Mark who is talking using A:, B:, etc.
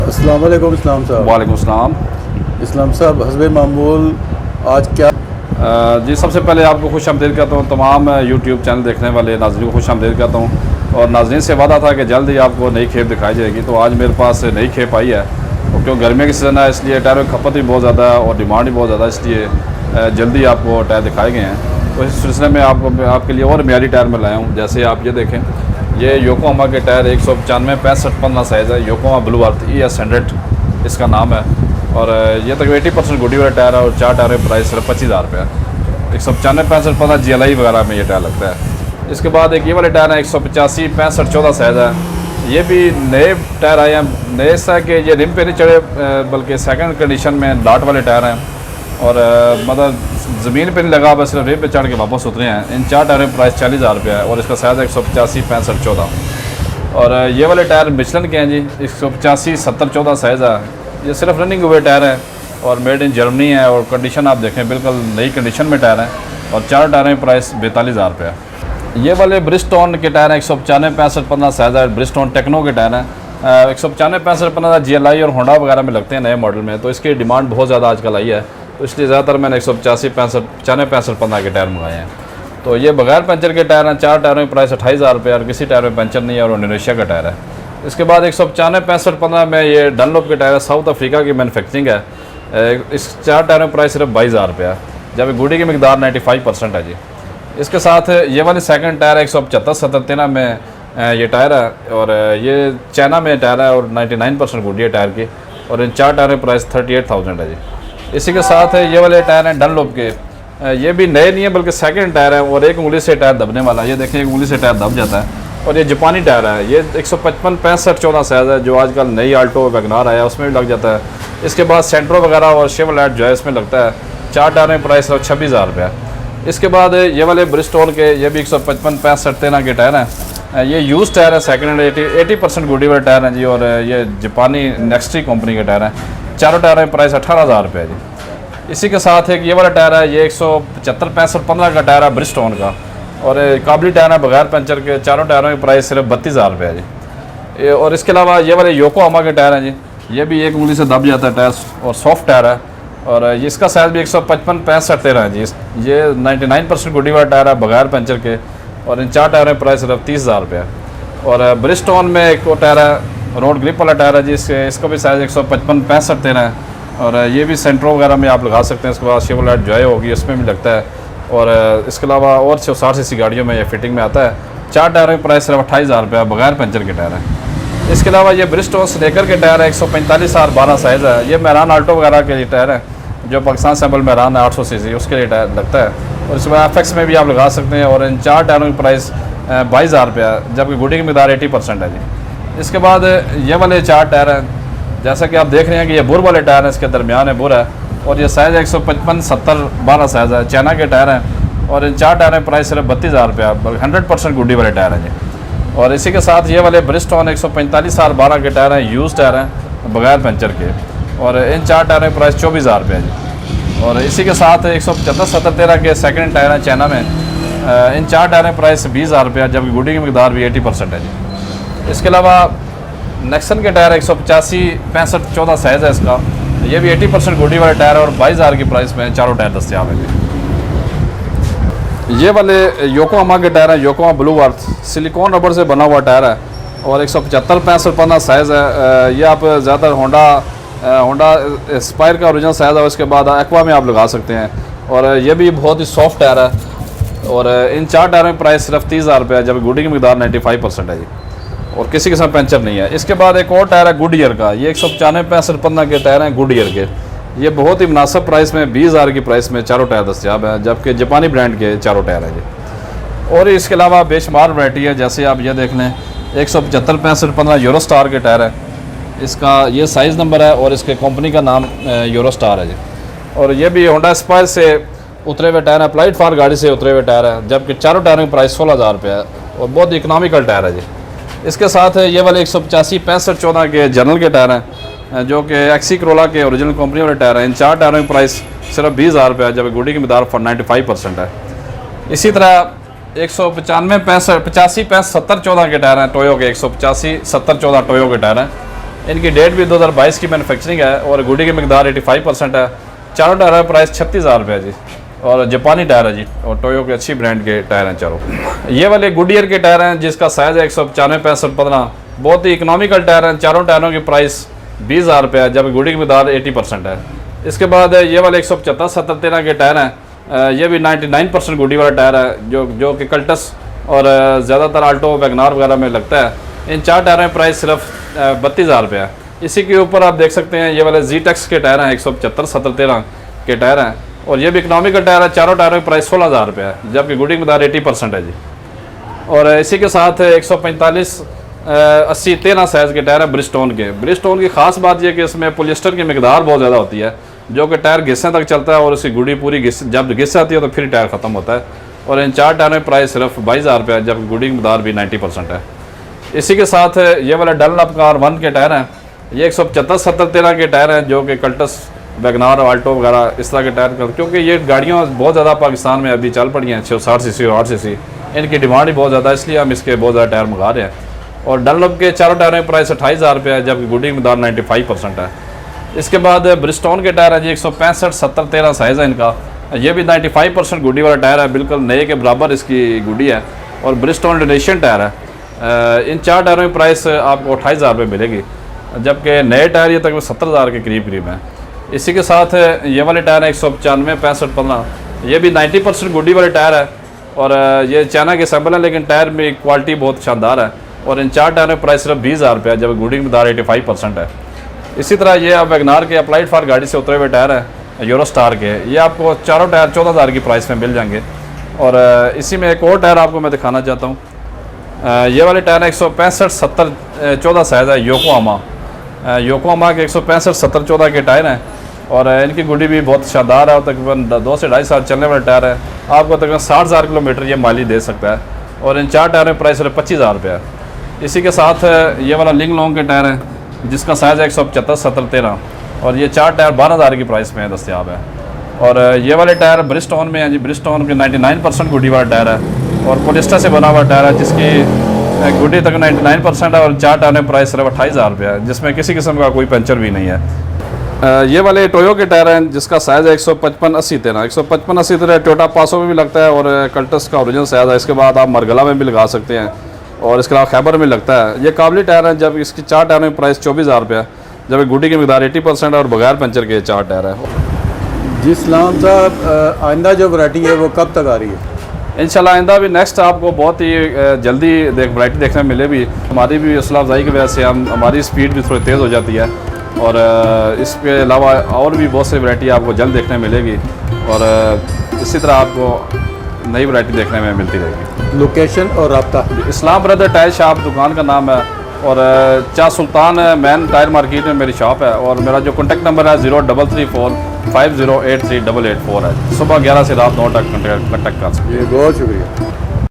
A: अस्सलाम वालेकुम इस्लाम साहब।
B: वालेकुम सलाम।
A: इस्लाम साहब हस्बे मामूल आज क्या?
B: जी सबसे पहले आपको खुश आमदीद कहता हूँ, तमाम यूट्यूब चैनल देखने वाले नाज़रीन को खुश आमदीद कहता हूँ। और नाज़रीन से वादा था कि जल्द ही आपको नई खेप दिखाई जाएगी, तो आज मेरे पास नई खेप आई है। और क्योंकि गर्मी की सीज़न है इसलिए टायरों की खपत भी बहुत ज़्यादा है और डिमांड भी बहुत ज़्यादा, इसलिए जल्दी आपको टायर दिखाए गए हैं। तो इस सिलसिले में आपके लिए और मेयारी टायर में लाया हूँ। जैसे आप ये देखें, ये योकोहामा के टायर 195 65 15 साइज़ है। योकोहामा ब्लू अर्थ ES 100 इसका नाम है। और ये तक 80% गुडी वाला टायर है और 4 टायरों का प्राइस सिर्फ 25,000 रुपये है। 195 65 15 GLI वगैरह में ये टायर लगता है। इसके बाद एक ये वाले टायर है 185 65 14 साइज़ है। ये भी नए टायर आए हैं। नए सा कि ये रिम पे नहीं चढ़े बल्कि सेकंड कंडीशन में लाट वाले टायर हैं और मतलब ज़मीन पे नहीं लगा, बस सिर्फ रिम पे चढ़ के वापस उतरे हैं। इन 4 टायरों का प्राइस 40,000 रुपये है और इसका साइज़ है 185 65 14। और ये वाले टायर मिशलन के हैं जी, 185 70 14 साइज़ है। ये सिर्फ रनिंग हुए टायर हैं और मेड इन जर्मनी है और कंडीशन आप देखें बिल्कुल नई कंडीशन में टायर हैं। और 4 टायरों का प्राइस 42,000 रुपये है। ये वाले ब्रिजस्टोन के टायर हैं 195 65 15 साइज़ है। ब्रिजस्टोन टेक्नो के टायर हैं 195 65 15 GLI और होंडा वगैरह में लगते हैं नए मॉडल में, तो इसकी डिमांड बहुत ज़्यादा आजकल आई है, तो इसलिए ज़्यादातर मैंने 185 65 95 15 के टायर मंगाए हैं। तो ये बगैर पंचर के टायर हैं। 4 टायरों का प्राइस 28,000 रुपये और किसी टायर में पंचर नहीं है और इंडोनेशिया का टायर है। इसके बाद 195 65 15 में ये डनलोप के टायर है, साउथ अफ्रीका की मैन्युफैक्चरिंग है। इस 4 टायरों का प्राइस सिर्फ 22,000 रुपये है, जबकि गुडी की मकदार 95% है जी। इसके साथ ये वाले सेकंड टायर है 175 70 13 में ये टायर है और ये चाइना में टायर है और 99% गुडी है टायर की। और इन 4 टायरों का प्राइस 38,000 है जी। इसी के साथ ये वाले टायर हैं डनलोप के। ये भी नए नहीं है बल्कि सेकंड टायर है और एक उंगली से टायर दबने वाला है। ये देखें, एक उंगली से टायर दब जाता है। और ये जापानी टायर है। ये 155 65 14 साइज़ है, जो आजकल नई आल्टो वैगनार आया उसमें भी लग जाता है। इसके बाद सेंट्रो वगैरह और शेवलेट जो है इसमें लगता है। 4 टायरों का प्राइस 26,000 रुपये है। इसके बाद ये वाले ब्रिजस्टोन के ये भी 155 65 13 के टायर हैं। ये यूज़ टायर है, सेकंड हैंड 80% गुडी वाले टायर हैं जी। और ये जापानी नेक्स्ट्री कंपनी के टायर हैं। 4 टायरों का प्राइस 18,000 रुपये है जी। इसी के साथ एक ये वाला टायर है, ये 175 65 15 का टायर है ब्रिजस्टोन का और काबली टायर है बगैर पंचर के। 4 टायरों का प्राइस सिर्फ 32,000 रुपये है जी। और इसके अलावा ये वाले योकोहामा के टायर हैं जी। ये भी एक उंगली से दब जाता है टायर और सॉफ्ट टायर है और इसका साइज़ भी 155 65 13 है जी। ये 99% गुडी वाला टायर है बगैर पंचर के और इन 4 टायरों का प्राइस सिर्फ 30,000 रुपये है। और ब्रिजस्टोन में एक और टायर है रोड ग्रिप वाला टायर है जी। इसका भी साइज़ 155 65 13 है और ये भी सेंट्रो वगैरह में आप लगा सकते हैं। इसके बाद शेवलेट जॉय होगी उसमें भी लगता है। और इसके अलावा और 60 सीसी गाड़ियों में ये फिटिंग में आता है। 4 टायरों का प्राइस सिर्फ 28,000 रुपये बगैर पंचर के टायर है। इसके अलावा ये ब्रिजस्टोन स्नेकर के टायर है 145 12 साइज़ है। ये मेहरान आल्टो वगैरह के लिए टायर है, जो पाकिस्तान सैम्पल मेहरान है 800 सीसी उसके लिए टायर लगता है। और इसमें FX में भी आप लगा सकते हैं। और इन 4 टायरों की प्राइस 22,000 रुपये है, जबकि गुडी की मकदार 80% है जी। इसके बाद ये वाले 4 टायर हैं, जैसा कि आप देख रहे हैं कि ये बुर वाले टायर हैं, इसके दरमियान है बुर है और ये साइज़ 155 70 12 साइज़ है। चाइना के टायर हैं और इन 4 टायरों का प्राइस सिर्फ 32,000 रुपये 100% गुडी वाले टायर हैं जी। और इसी के साथ ये वाले ब्रिजस्टोन 145 12 के टायर हैं, यूज़ टायर हैं बगैर पंचर के और इन 4 टायरों का प्राइस 24,000 रुपये है जी। और इसी के साथ 175 70 13 के सेकंड टायर हैं चाइना में। इन 4 टायरों का प्राइस 20,000 रुपये है, जबकि गुडी की मकदार भी 80% है जी। इसके अलावा नेक्सन के टायर 185 65 14 साइज़ है इसका। ये भी 80% गुडी वाले टायर है और 22,000 की प्राइस में 4 टायर दस्तियाब हैं। ये वाले योकोहामा के टायर हैं, योकोहामा ब्लू अर्थ सिलिकॉन रबर से बना हुआ टायर है और 175 65 15 साइज़ है। ये आप ज़्यादातर होंडा स्पायर का ओरिजिनल साइज़ है। उसके बाद एक्वा में आप लगा सकते हैं और ये भी बहुत ही सॉफ्ट टायर है। और इन 4 टायरों का प्राइस सिर्फ 30,000 रुपये है, जब गुडी की मकदार 95% है जी और किसी के साथ पंचर नहीं है। इसके बाद एक और टायर है गुडईयर का। ये 195 65 15 के टायर हैं गुडईयर के। ये बहुत ही मुनासिब प्राइस में 20,000 की प्राइस में 4 टायर दस्तियाब है, जबकि जापानी ब्रांड के 4 टायर हैं जी। और इसके अलावा बेशुमार वैरायटी है, जैसे आप ये देख लें 175 65 15 यूरो स्टार के टायर है। इसका ये साइज़ नंबर है और इसके कंपनी का नाम यूरो स्टार है जी। और ये भी होंडा स्पायर से उतरे हुए टायर है, अप्लाइड फार गाड़ी से उतरे हुए टायर है, जबकि 4 टायरों का प्राइस 16,000 रुपये है और बहुत इकनॉमिकल टायर है जी। इसके साथ ये वाले 185 65 14 के जर्नल के टायर हैं, जो कि एक्सी करोला के ओरिजिनल कंपनी वाले टायर हैं। इन 4 टायरों का प्राइस सिर्फ 20,000 रुपये है, जबकि गुडी की मकदार 95% है। इसी तरह 195 85 65 70 14 के टायर हैं टोयो के। 185 70 14 टोयो के टायर हैं। इनकी डेट भी 2022 की मैन्युफैक्चरिंग है और गुडी की मकदार 85% है। चारों टायर का प्राइस 36,000 रुपये है जी, और जापानी टायर है जी, और टोयो के अच्छी ब्रांड के टायर हैं चारों। ये वाले गुडियर के टायर हैं जिसका साइज़ है 195 65 15, बहुत ही इकोनॉमिकल टायर हैं। चारों टायरों की प्राइस 20,000 रुपये है, जबकि गुडी की मकदार 80% है। इसके बाद ये वाले 175 70 13 के टायर हैं, ये भी 99% गुडी वाला टायर है, जो कि कल्टस और ज़्यादातर आल्टो वैगनार वगैरह में लगता है। इन 4 टायरों में प्राइस सिर्फ 32,000 रुपये है। इसी के ऊपर आप देख सकते हैं ये वाले ZTEX के टायर हैं, 175 70 13 के टायर हैं, और ये भी इकोनॉमिकल टायर है। चारों टायरों की प्राइस 16,000 रुपये है, जबकि गुडी की मकदार 80% है जी। और इसी के साथ 145 80 13 साइज़ के टायर है ब्रिजस्टोन के। ब्रिजस्टोन की ख़ास बात यह कि इसमें पॉलिएस्टर की मकदार बहुत ज़्यादा होती है, जो कि टायर घिसने तक चलता है, और उसकी गुडी पूरी जब घिस जाती है तो फिर टायर ख़त्म होता है। और इन 4 टायरों में प्राइस सिर्फ 22,000 रुपये है, जबकि गुडी की मकदार भी 90% है। इसी के साथ ये वाला डनलॉप का R1 के टायर हैं, ये 175 70 13 के टायर हैं, जो कि कल्टस वैगनार आल्टो वगैरह इस तरह के टायर, क्योंकि ये गाड़ियाँ बहुत ज़्यादा पाकिस्तान में अभी चल पड़ी हैं, 60 सीसी और 8 सीसी, इनकी डिमांड ही बहुत ज़्यादा है, इसलिए हम इसके बहुत ज़्यादा टायर मंगा रहे हैं। और डनलॉप के चारों टायरों की प्राइस 28,000 रुपये है, जबकि गुडी की मकदार 95% है। इसके बाद ब्रिजस्टोन के टायर है जी, 165 70 13 साइज़ है इनका, ये भी 95% गुडी वाला टायर है, बिल्कुल नए के बराबर इसकी गुडी है, और ब्रिजस्टोन इंडोनेशियन टायर है। इन 4 टायरों की प्राइस आपको 28,000 रुपये मिलेगी, जबकि नए टायर ये तक 70,000 के करीब हैं। इसी के साथ ये वाले टायर हैं 195 65 15, ये भी 90% गुडी वाले टायर है, और ये चाइना के सैम्पल है, लेकिन टायर में क्वालिटी बहुत शानदार है। और इन 4 टायरों की प्राइस सिर्फ 20,000 रुपये है, जब गुडी की मकदार 85% है। इसी तरह ये अब वैगनार के अप्लाइड फॉर गाड़ी से उतरे हुए टायर हैं यूरो स्टार के, ये आपको चारों टायर 14,000 की प्राइस में मिल जाएंगे। और इसी में एक और टायर आपको मैं दिखाना चाहता हूँ, ये वाले टायर 165 70 14 साइज़ है, योकोहामा के 165 70 14 के टायर हैं, और इनकी गुडी भी बहुत शानदार है, और तकरीबन 2 से 2.5 साल चलने वाला टायर है, आपको तकरीबन 60,000 किलोमीटर ये माइलेज दे सकता है। और इन 4 टायरों की प्राइस सिर्फ 25,000 रुपये है। इसी के साथ ये वाला लिंग लॉन्ग के टायर है, जिसका साइज़ है 175 70 13, और ये 4 टायर 12,000 की प्राइस में दस्तियाब है। और ये वाले टायर ब्रिजस्टोन में हैं जी, ब्रिजस्टोन के 99% गुडी वाला टायर है, और पॉलिएस्टर से बना हुआ टायर है, जिसकी गुडी तक 99% है, और 4 टायर में प्राइस सिर्फ 28,000 रुपये है, जिसमें किसी किस्म का कोई पंचर भी नहीं है। ये वाले टोयो के टायर हैं, जिसका साइज़ है 155 80 13, 155 80 13 टोयोटा पासो में भी लगता है, और कल्टस का ओरिजिनल साइज़ है। इसके बाद आप मरगला में भी लगा सकते हैं, और इसके अलावा खैबर में लगता है। ये काबली टायर है, जब इसकी 4 टायरों की प्राइस 24,000 रुपये है, जब गुडी की मकदार 80% है, और बगैर पंचर के 4 टायर है।
A: जी सलाम साहब, आइंदा जो वैरायटी है वो कब तक आ रही है?
B: इंशाल्लाह आइंदा भी नेक्स्ट आपको बहुत ही जल्दी वैरायटी देखने में मिलेगी। हमारी भी हौसला अफजाई की वजह से हमारी स्पीड भी थोड़ी तेज़ हो जाती है, और इसके अलावा और भी बहुत सी वैरायटी आपको जल्द देखने मिलेगी, और इसी तरह आपको नई वैरायटी देखने में मिलती रहेगी।
A: लोकेशन और रब्ता?
B: इस्लाम ब्रदर टायर शॉप दुकान का नाम है, और शाह सुल्तान मैन टायर मार्केट में मेरी शॉप है, और मेरा जो कॉन्टैक्ट नंबर है 0334 5083 884 है। सुबह 11 से रात 9 तक कॉन्टैक्ट कर सकते हैं।
A: बहुत शुक्रिया।